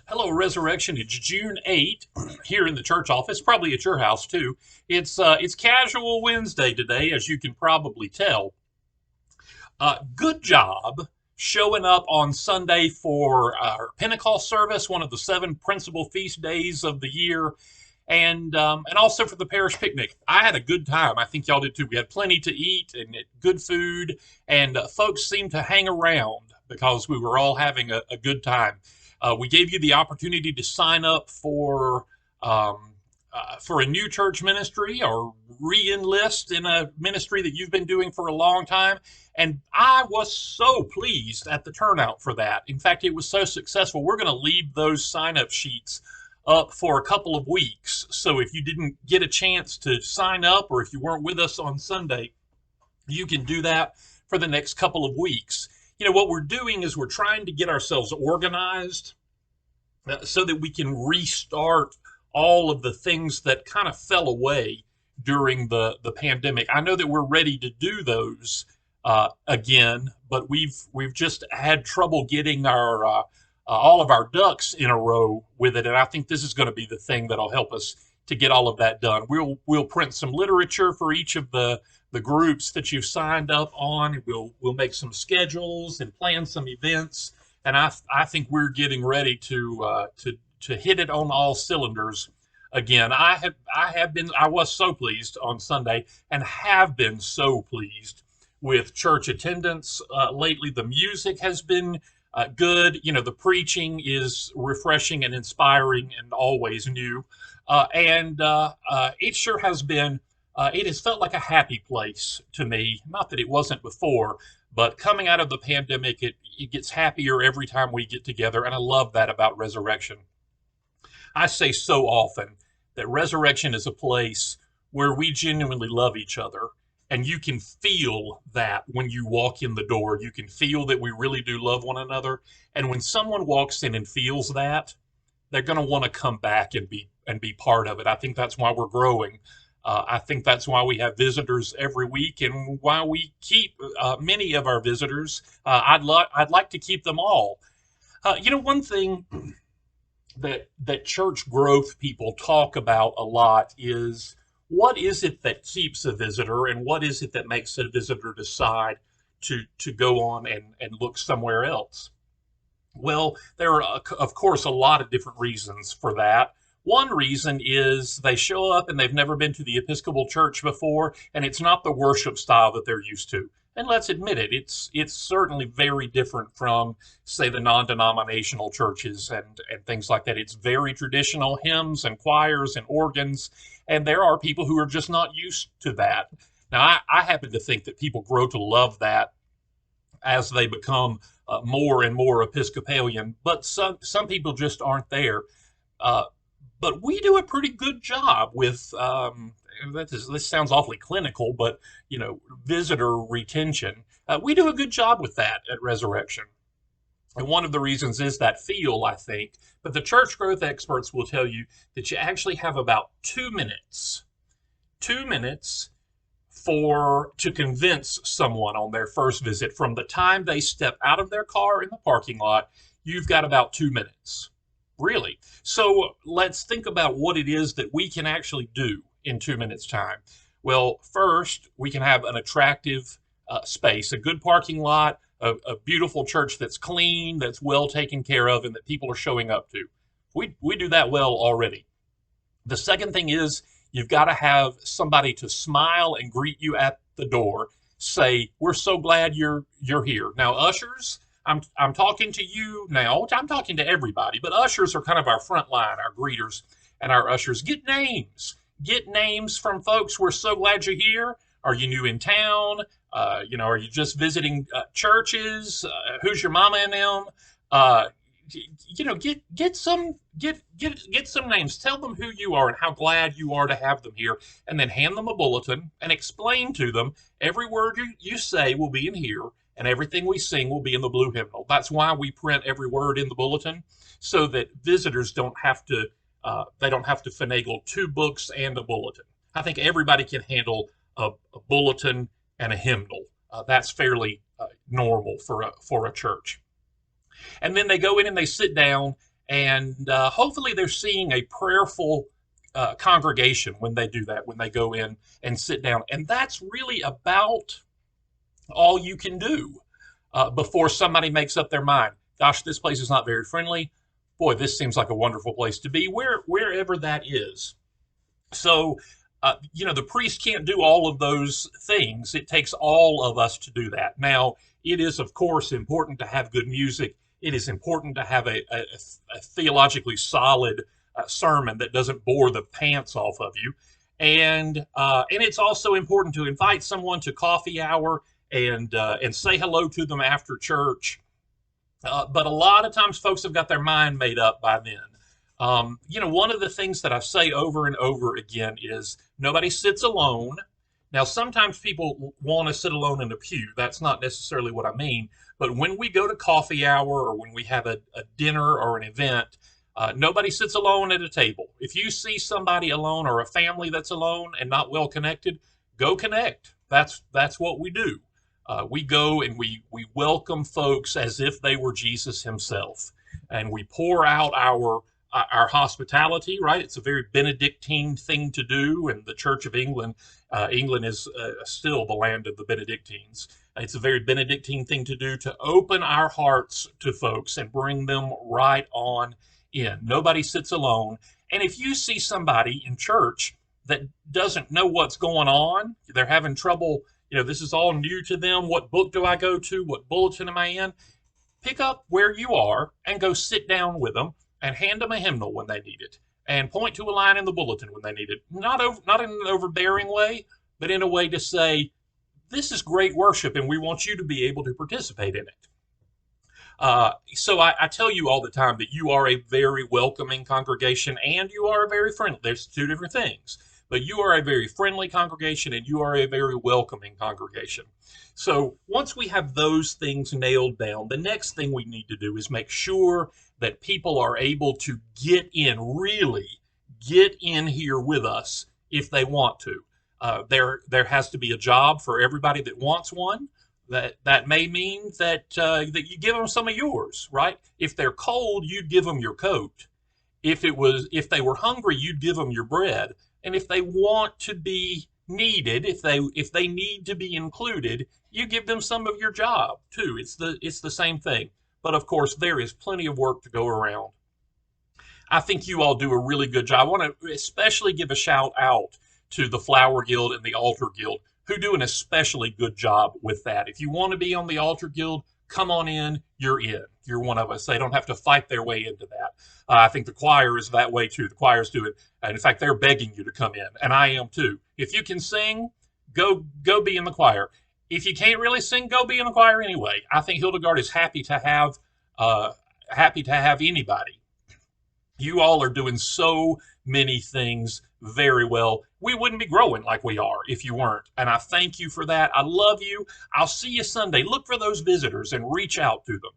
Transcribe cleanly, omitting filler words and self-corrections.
Hello, Resurrection. It's June 8 here in the church office, probably at your house too. It's Casual Wednesday today, as you can probably tell. Good job showing up on Sunday for our Pentecost service, one of the seven principal feast days of the year, and also for the parish picnic. I had a good time. I think y'all did too. We had plenty to eat and good food, and folks seemed to hang around because we were all having a good time. We gave you the opportunity to sign up um, for a new church ministry or re-enlist in a ministry that you've been doing for a long time. And I was so pleased at the turnout for that. In fact, it was so successful. We're going to leave those sign-up sheets up for a couple of weeks. So if you didn't get a chance to sign up, or if you weren't with us on Sunday, you can do that for the next couple of weeks. You know, what we're doing is we're trying to get ourselves organized so that we can restart all of the things that kind of fell away during the pandemic. I know that we're ready to do those again, but we've just had trouble getting our all of our ducks in a row with it, and I think this is going to be the thing that'll help us to get all of that done. We'll print some literature for each of the groups that you've signed up on. We'll make some schedules and plan some events, and I think we're getting ready to hit it on all cylinders again. I was so pleased on Sunday and have been so pleased with church attendance lately. The music has been good. You know, the preaching is refreshing and inspiring and always new. It sure has been, it has felt like a happy place to me. Not that it wasn't before, but coming out of the pandemic, it gets happier every time we get together. And I love that about Resurrection. I say so often that Resurrection is a place where we genuinely love each other. And you can feel that when you walk in the door. You can feel that we really do love one another. And when someone walks in and feels that, they're going to want to come back and be part of it. I think that's why we're growing. I think that's why we have visitors every week, and why we keep many of our visitors. I'd like to keep them all. One thing that church growth people talk about a lot is, what is it that keeps a visitor, and what is it that makes a visitor decide to go on and look somewhere else? Well, there are, of course, a lot of different reasons for that. One reason is they show up and they've never been to the Episcopal Church before, and it's not the worship style that they're used to. And let's admit it, it's certainly very different from, say, the non-denominational churches and things like that. It's very traditional hymns and choirs and organs, and there are people who are just not used to that. Now, I happen to think that people grow to love that as they become more and more Episcopalian, but some people just aren't there. Uh, but we do a pretty good job with this sounds awfully clinical, but visitor retention. We do a good job with that at Resurrection. And one of the reasons is that feel, I think. But the church growth experts will tell you that you actually have about 2 minutes to convince someone on their first visit. From the time they step out of their car in the parking lot, you've got about 2 minutes. Really. So let's think about what it is that we can actually do in 2 minutes' time. Well, first, we can have an attractive space, a good parking lot, a beautiful church that's clean, that's well taken care of, and that people are showing up to. We do that well already. The second thing is, you've got to have somebody to smile and greet you at the door. Say, "We're so glad you're here." Now, ushers, I'm talking to you now. I'm talking to everybody, but ushers are kind of our front line, our greeters and our ushers. Get names. Get names from folks. "We're so glad you're here." Are you new in town? Are you just visiting churches? Who's your mama and them? Uh, get some names. Tell them who you are and how glad you are to have them here, and then hand them a bulletin and explain to them every word you say will be in here, and everything we sing will be in the blue hymnal. That's why we print every word in the bulletin, so that visitors don't have to finagle two books and a bulletin. I think everybody can handle a bulletin and a hymnal. That's fairly normal for a church. And then they go in and they sit down, And hopefully they're seeing a prayerful congregation when they do that, when they go in and sit down. And that's really about all you can do before somebody makes up their mind. Gosh, this place is not very friendly. Boy, this seems like a wonderful place to be, wherever that is. So, the priest can't do all of those things. It takes all of us to do that. Now, it is, of course, important to have good music. It is important to have a theologically solid sermon that doesn't bore the pants off of you. And it's also important to invite someone to coffee hour and say hello to them after church. But a lot of times folks have got their mind made up by then. One of the things that I say over and over again is nobody sits alone. Now, sometimes people want to sit alone in a pew. That's not necessarily what I mean. But when we go to coffee hour or when we have a dinner or an event, nobody sits alone at a table. If you see somebody alone or a family that's alone and not well connected, go connect. That's what we do. We go and we welcome folks as if they were Jesus himself, and we pour out our hospitality. Right? It's a very Benedictine thing to do, and the Church of England, England is still the land of the Benedictines. It's a very Benedictine thing to do, to open our hearts to folks and bring them right on in. Nobody sits alone. And if you see somebody in church that doesn't know what's going on, they're having trouble, this is all new to them. What book do I go to? What bulletin am I in? Pick up where you are and go sit down with them and hand them a hymnal when they need it, and point to a line in the bulletin when they need it. Not in an overbearing way, but in a way to say, this is great worship and we want you to be able to participate in it. So I tell you all the time that you are a very welcoming congregation and you are a very friendly. There's two different things, but you are a very friendly congregation and you are a very welcoming congregation. So once we have those things nailed down, the next thing we need to do is make sure that people are able to really get in here with us if they want to. There has to be a job for everybody that wants one. That may mean that you give them some of yours, right? If they're cold, you'd give them your coat. If they were hungry, you'd give them your bread. And if they want to be needed, if they need to be included, you give them some of your job too. It's the same thing. But of course, there is plenty of work to go around. I think you all do a really good job. I want to especially give a shout out to the Flower Guild and the Altar Guild, who do an especially good job with that. If you want to be on the Altar Guild, come on in. You're in. You're one of us. They don't have to fight their way into that. I think the choir is that way too. The choirs do it. And in fact, they're begging you to come in, and I am too. If you can sing, go be in the choir. If you can't really sing, go be in the choir anyway. I think Hildegard is happy to have anybody. You all are doing so many things very well. We wouldn't be growing like we are if you weren't. And I thank you for that. I love you. I'll see you Sunday. Look for those visitors and reach out to them.